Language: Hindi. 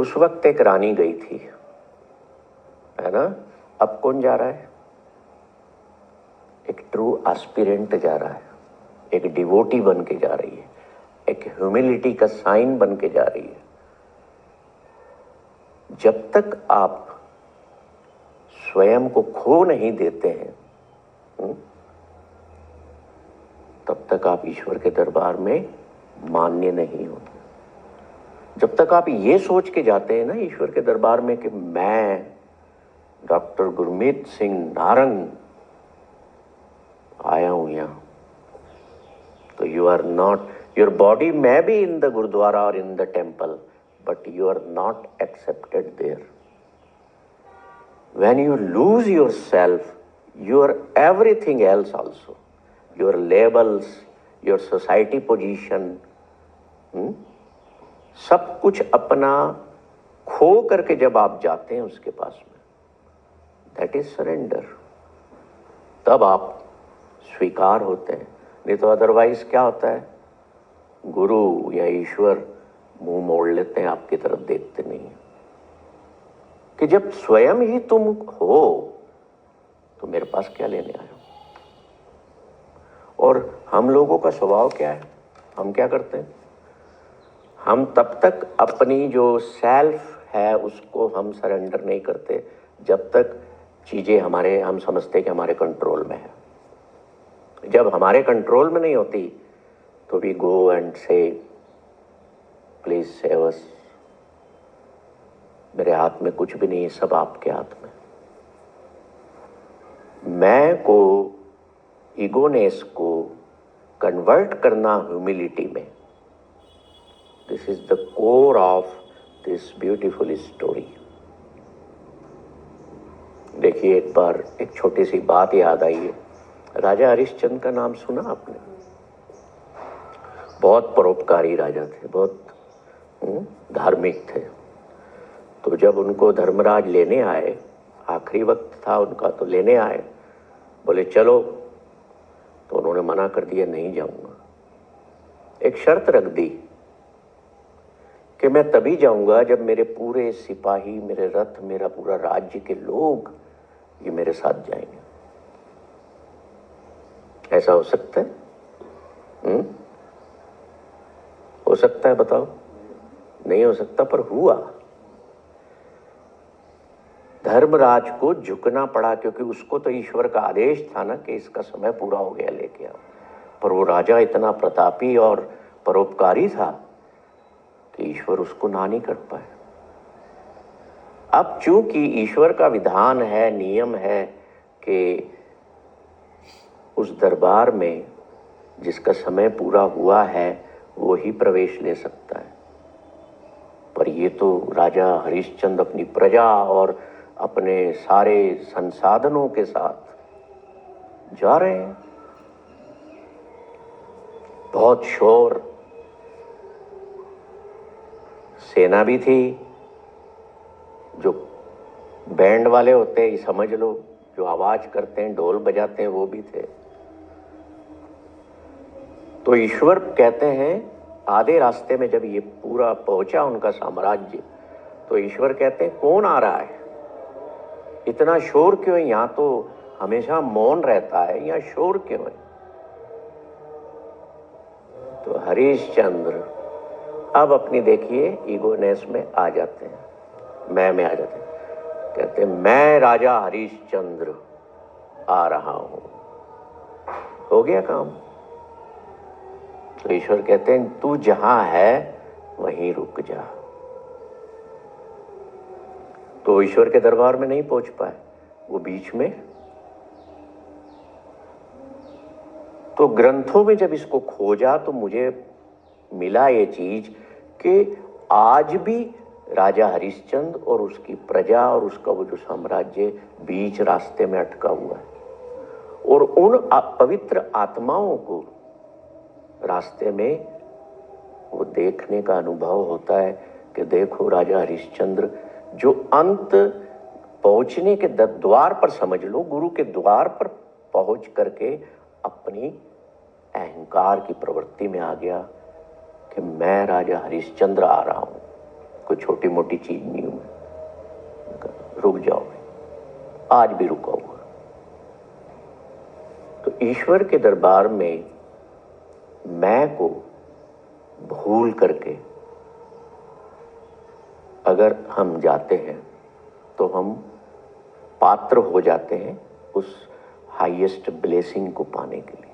उस वक्त एक रानी गई थी, है ना। अब कौन जा रहा है? एक ट्रू एस्पिरेंट जा रहा है, एक डिवोटी बन के जा रही है, एक ह्यूमिलिटी का साइन बन के जा रही है। जब तक आप स्वयं को खो नहीं देते हैं, तब तक आप ईश्वर के दरबार में मान्य नहीं होते। जब तक आप ये सोच के जाते हैं ना ईश्वर के दरबार में कि मैं डॉक्टर गुरमीत सिंह नारंग आया हूं यहां, तो you are not, your body may be in the gurdwara और in the temple, but you are not accepted there. When you lose yourself, your everything else also, your labels, your society position, सब कुछ अपना खो करके जब आप जाते हैं उसके पास में, that is surrender। तब आप स्वीकार होते हैं। नहीं तो अदरवाइज क्या होता है, गुरु या ईश्वर मुंह मोड़ लेते हैं, आपकी तरफ देखते नहीं हैं। कि जब स्वयं ही तुम हो तो मेरे पास क्या लेने आए हो। और हम लोगों का स्वभाव क्या है, हम क्या करते हैं, हम तब तक अपनी जो सेल्फ है उसको हम सरेंडर नहीं करते जब तक चीजें हमारे, हम समझते कि हमारे कंट्रोल में है। जब हमारे कंट्रोल में नहीं होती तो वी गो एंड से प्लीज सेव अस, मेरे हाथ में कुछ भी नहीं है, सब आपके हाथ में। मैं को, ईगोनेस को कन्वर्ट करना ह्यूमिलिटी में, this is the core of this beautiful story. देखिए, एक बार एक छोटी सी बात याद आई है। राजा हरिश्चंद्र का नाम सुना आपने? बहुत परोपकारी राजा थे, बहुत धार्मिक थे। तो जब उनको धर्मराज लेने आए, आखिरी वक्त था उनका, तो लेने आए, बोले चलो, तो उन्होंने मना कर दिया, नहीं जाऊंगा। एक शर्त रख दी कि मैं तभी जाऊंगा जब मेरे पूरे सिपाही, मेरे रथ, मेरा पूरा राज्य के लोग ये मेरे साथ जाएंगे। ऐसा हो सकता है? हो सकता है? बताओ। नहीं हो सकता, पर हुआ। धर्मराज को झुकना पड़ा, क्योंकि उसको तो ईश्वर का आदेश था ना कि इसका समय पूरा हो गया, लेके आओ। पर वो राजा इतना प्रतापी और परोपकारी था कि ईश्वर उसको ना नहीं कर पाए। अब चूंकि ईश्वर का विधान है, नियम है कि उस दरबार में जिसका समय पूरा हुआ है वो ही प्रवेश ले सकता है। पर ये तो राजा हरिश्चंद्र अपनी प्रजा और अपने सारे संसाधनों के साथ जा रहे हैं। बहुत शोर, सेना भी थी, जो बैंड वाले होते हैं, समझ लो, जो आवाज करते हैं, ढोल बजाते हैं, वो भी थे। तो ईश्वर कहते हैं, आधे रास्ते में जब ये पूरा पहुंचा उनका साम्राज्य, तो ईश्वर कहते हैं, कौन आ रहा है? इतना शोर क्यों है? यहां तो हमेशा मौन रहता है, यहां शोर क्यों है? तो हरिश्चंद्र अब अपनी, देखिए, ईगोनेस में आ जाते हैं, मैं में आ जाते हैं। कहते हैं, मैं राजा हरिश्चंद्र आ रहा हूं। हो गया काम। तो ईश्वर कहते हैं, तू जहां है वहीं रुक जा। तो ईश्वर के दरबार में नहीं पहुंच पाए, वो बीच में। तो ग्रंथों में जब इसको खोजा तो मुझे मिला ये चीज कि आज भी राजा हरिश्चंद्र और उसकी प्रजा और उसका वो जो साम्राज्य बीच रास्ते में अटका हुआ है। और उन पवित्र आत्माओं को रास्ते में वो देखने का अनुभव होता है कि देखो, राजा हरिश्चंद्र जो अंत पहुंचने के द्वार पर, समझ लो, गुरु के द्वार पर पहुंच करके अपनी अहंकार की प्रवृत्ति में आ गया कि मैं राजा हरिश्चंद्र आ रहा हूं। कोई छोटी मोटी चीज नहीं हूं मैं। रुक जाओ, आज भी रुका हुआ। तो ईश्वर के दरबार में मैं को भूल करके अगर हम जाते हैं तो हम पात्र हो जाते हैं उस हाईएस्ट ब्लेसिंग को पाने के लिए।